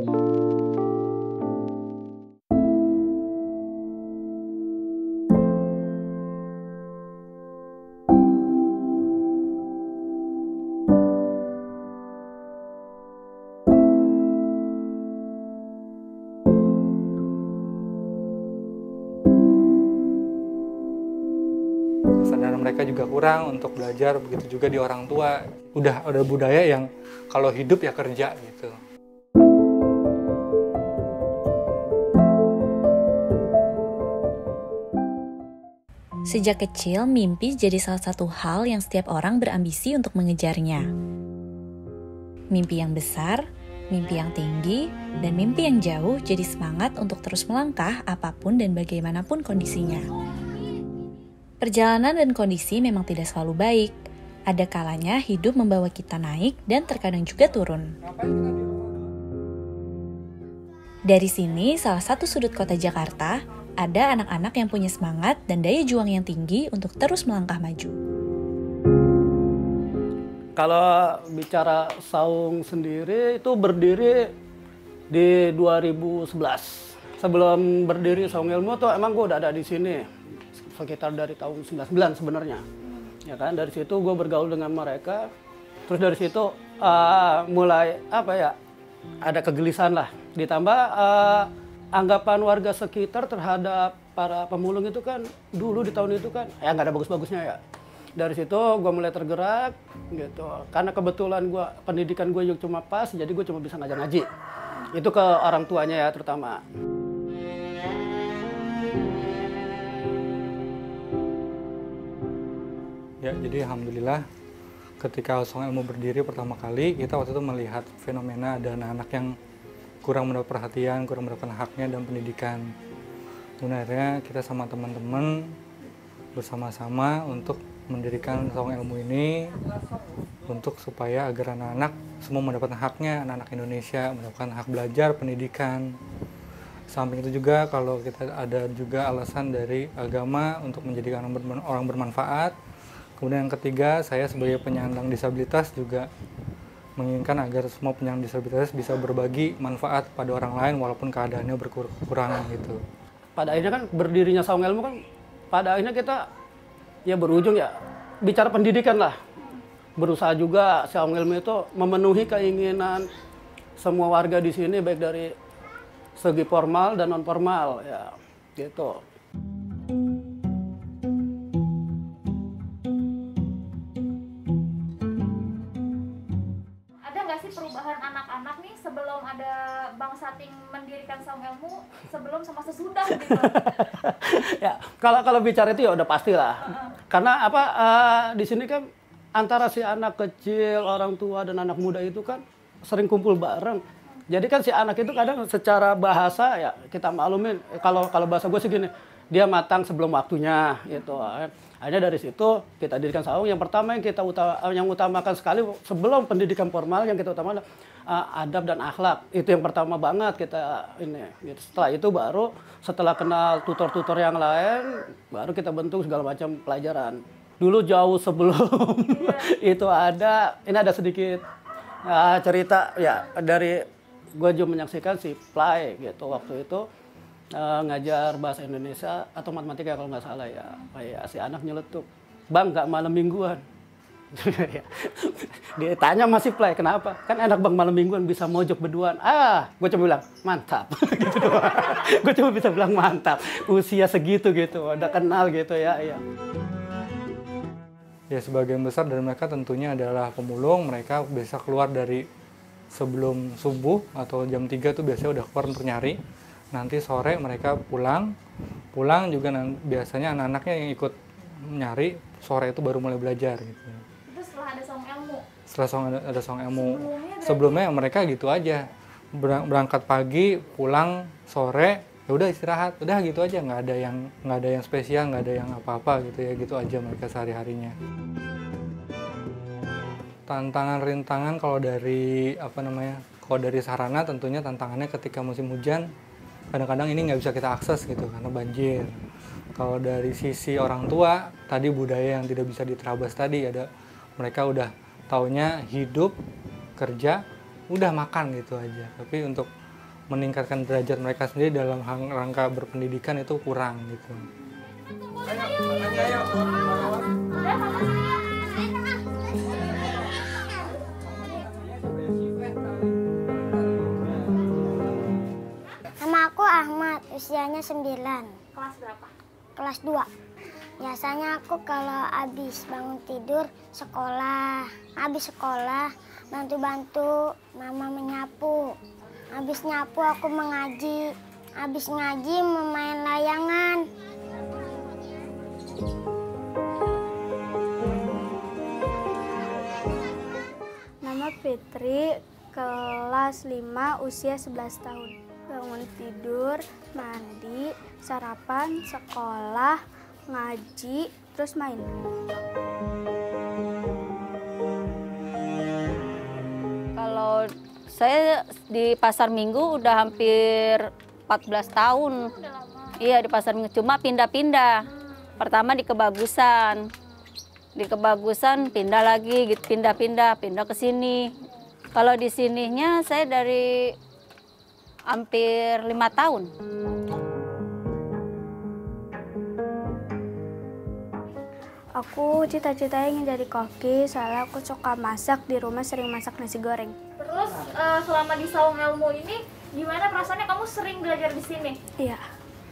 Kesadaran mereka juga kurang untuk belajar, begitu juga di orang tua. Udah ada budaya yang kalau hidup ya kerja gitu. Sejak kecil, mimpi jadi salah satu hal yang setiap orang berambisi untuk mengejarnya. Mimpi yang besar, mimpi yang tinggi, dan mimpi yang jauh jadi semangat untuk terus melangkah apapun dan bagaimanapun kondisinya. Perjalanan dan kondisi memang tidak selalu baik. Ada kalanya hidup membawa kita naik dan terkadang juga turun. Dari sini, salah satu sudut kota Jakarta, ada anak-anak yang punya semangat dan daya juang yang tinggi untuk terus melangkah maju. Kalau bicara Saung sendiri itu berdiri di 2011. Sebelum berdiri Saung Ilmu tuh emang gue udah ada di sini. Sekitar dari tahun 99 sebenarnya. Ya kan, dari situ gue bergaul dengan mereka. Terus dari situ mulai ada kegelisahan lah. Ditambah anggapan warga sekitar terhadap para pemulung itu kan dulu di tahun itu kan nggak ada bagus-bagusnya ya. Dari situ gue mulai tergerak gitu. Karena kebetulan pendidikan gue juga cuma pas, jadi gue cuma bisa ngajar ngaji. Itu ke orang tuanya ya terutama. Ya, jadi alhamdulillah ketika Saung Ilmu berdiri pertama kali, kita waktu itu melihat fenomena ada anak-anak yang kurang mendapat perhatian, kurang mendapatkan haknya dan pendidikan. Sebenarnya kita sama teman-teman bersama-sama untuk mendirikan Saung Ilmu ini untuk supaya agar anak-anak semua mendapatkan haknya, anak-anak Indonesia mendapatkan hak belajar, pendidikan. Samping itu juga kalau kita ada juga alasan dari agama untuk menjadikan orang bermanfaat. Kemudian yang ketiga, saya sebagai penyandang disabilitas juga menginginkan agar semua penyandang disabilitas bisa berbagi manfaat pada orang lain walaupun keadaannya berkurang gitu. Pada akhirnya kan berdirinya Saung Ilmu kan pada akhirnya kita ya berujung ya bicara pendidikan lah. Berusaha juga Saung Ilmu itu memenuhi keinginan semua warga di sini baik dari segi formal dan non formal ya gitu. Perubahan anak-anak nih sebelum ada Bang Sating mendirikan Saung Ilmu, sebelum sama sesudah gitu. Ya, kalau bicara itu ya udah pastilah. Karena di sini kan antara si anak kecil, orang tua dan anak muda itu kan sering kumpul bareng. Jadi kan si anak itu kadang secara bahasa ya kita maklumin kalau bahasa gue sih gini, dia matang sebelum waktunya gitu. Akhirnya dari situ kita dirikan Saung. Yang pertama yang utamakan sekali sebelum pendidikan formal yang kita utamakan adab dan akhlak. Itu yang pertama banget kita ini. Gitu. Setelah itu baru setelah kenal tutor-tutor yang lain, baru kita bentuk segala macam pelajaran. Dulu jauh sebelum itu ada sedikit cerita ya dari gue juga menyaksikan si Play gitu waktu itu. Ngajar bahasa Indonesia atau matematika kalau nggak salah ya. Si anak nyeletuk, "Bang, nggak malam mingguan." Dia tanya masih Play, "Kenapa?" "Kan enak Bang malam mingguan bisa mojok berduaan." Gue coba bilang, "Mantap." Gitu doang. Gue cuma bisa bilang mantap. Usia segitu gitu, udah kenal gitu ya. Ya, sebagian besar dari mereka tentunya adalah pemulung. Mereka bisa keluar dari sebelum subuh atau jam 3 tuh biasanya udah keluar untuk nyari. Nanti sore mereka pulang juga biasanya anak-anaknya yang ikut nyari, sore itu baru mulai belajar gitu. Itu setelah ada Saung Ilmu? Setelah ada Saung Ilmu. Sebelumnya mereka gitu aja, berangkat pagi, pulang sore, ya udah istirahat, udah gitu aja, nggak ada yang spesial, nggak ada yang apa-apa gitu ya, gitu aja mereka sehari-harinya. Tantangan rintangan kalau dari sarana tentunya tantangannya ketika musim hujan. Kadang-kadang ini nggak bisa kita akses gitu karena banjir. Kalau dari sisi orang tua, tadi budaya yang tidak bisa diterabas tadi, mereka udah taunya hidup, kerja, udah makan gitu aja. Tapi untuk meningkatkan derajat mereka sendiri dalam rangka berpendidikan itu kurang gitu. Nama aku Ahmad, usianya 9. Kelas berapa? Kelas 2. Biasanya aku kalau habis bangun tidur sekolah. Habis sekolah bantu-bantu mama menyapu. Habis nyapu aku mengaji. Habis ngaji memain layangan. Nama Fitri, kelas 5, usia 11 tahun. Bangun tidur, mandi, sarapan, sekolah, ngaji, terus main. Kalau saya di Pasar Minggu udah hampir 14 tahun. Iya, di Pasar Minggu, cuma pindah-pindah. Pertama di Kebagusan. Di Kebagusan pindah lagi, gitu, pindah ke sini. Kalau di sininya saya dari hampir 5 tahun. Aku cita-citanya ingin jadi koki, soalnya aku suka masak, di rumah sering masak nasi goreng. Terus selama di Saung Ilmu ini gimana perasaannya, kamu sering belajar di sini? Iya,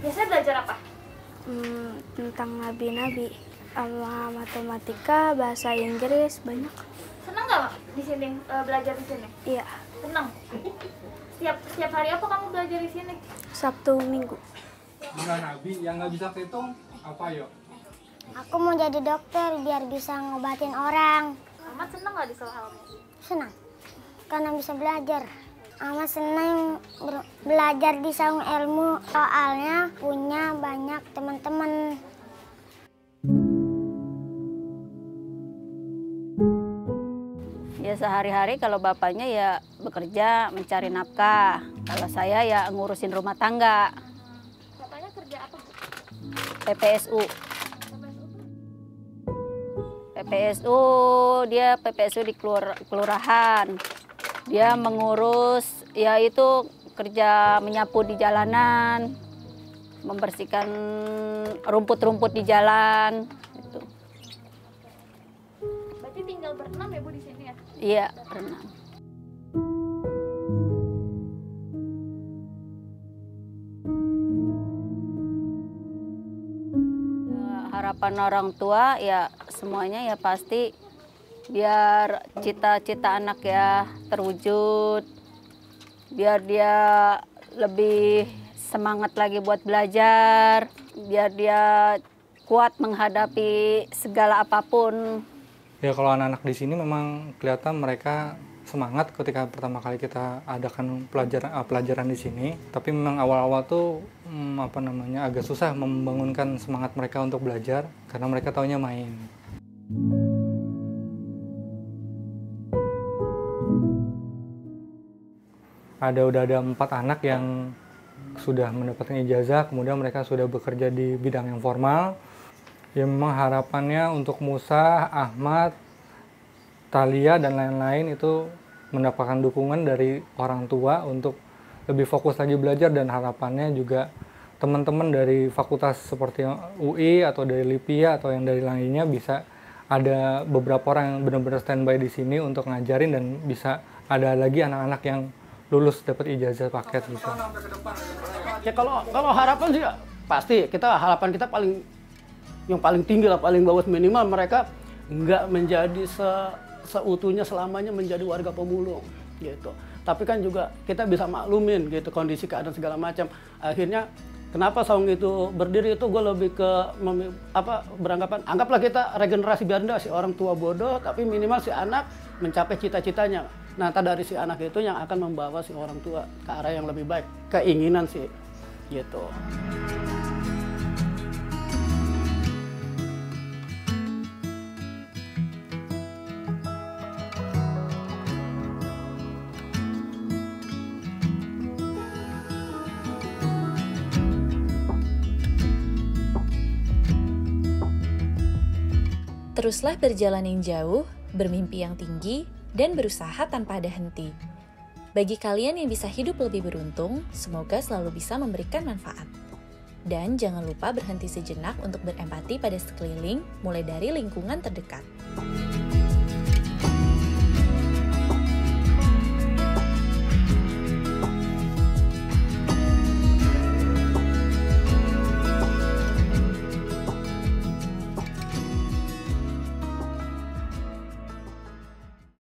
Biasanya belajar apa? tentang nabi-nabi, sama matematika, bahasa Inggris, banyak. Senang nggak di sini belajar di sini? Iya, Senang. Setiap hari apa kamu belajar di sini? Sabtu Minggu. Jumlah nabi yang nggak bisa kehitung apa yuk? Aku mau jadi dokter biar bisa ngobatin orang. Ahmad senang nggak di Saung Ilmu? Senang karena bisa belajar. Amat senang belajar di Saung Ilmu soalnya punya banyak teman-teman. Ya sehari-hari kalau bapaknya ya bekerja mencari nafkah. Kalau saya ya ngurusin rumah tangga. Bapaknya kerja apa, Bu? PPSU. PPSU, dia PPSU di kelurahan. Dia mengurus, ya itu kerja menyapu di jalanan, membersihkan rumput-rumput di jalan. Gitu. Berarti tinggal berenam ya, Bu, di sini ya? Iya, berenang. Harapan orang tua ya semuanya ya pasti biar cita-cita anak ya terwujud, biar dia lebih semangat lagi buat belajar, biar dia kuat menghadapi segala apapun. Ya kalau anak-anak di sini memang kelihatan mereka semangat ketika pertama kali kita adakan pelajaran di sini. Tapi memang awal-awal tuh agak susah membangunkan semangat mereka untuk belajar karena mereka taunya main. Udah ada 4 anak yang sudah mendapatkan ijazah, kemudian mereka sudah bekerja di bidang yang formal. Ya memang harapannya untuk Musa, Ahmad, Talia dan lain-lain itu mendapatkan dukungan dari orang tua untuk lebih fokus lagi belajar, dan harapannya juga teman-teman dari fakultas seperti UI atau dari LIPIA atau yang dari lainnya bisa ada beberapa orang yang benar-benar standby di sini untuk ngajarin, dan bisa ada lagi anak-anak yang lulus dapat ijazah paket gitu. Ya kalau harapan sih pasti harapan kita yang paling tinggi lah, paling bawah, minimal mereka nggak menjadi seutuhnya selamanya menjadi warga pemulung gitu. Tapi kan juga kita bisa maklumin gitu kondisi keadaan segala macam. Akhirnya kenapa Saung itu berdiri itu gue lebih ke beranggapan anggaplah kita regenerasi, biar enggak si orang tua bodoh tapi minimal si anak mencapai cita-citanya. Nah, dari si anak itu yang akan membawa si orang tua ke arah yang lebih baik, keinginan sih gitu. Teruslah berjalan yang jauh, bermimpi yang tinggi, dan berusaha tanpa ada henti. Bagi kalian yang bisa hidup lebih beruntung, semoga selalu bisa memberikan manfaat. Dan jangan lupa berhenti sejenak untuk berempati pada sekeliling, mulai dari lingkungan terdekat.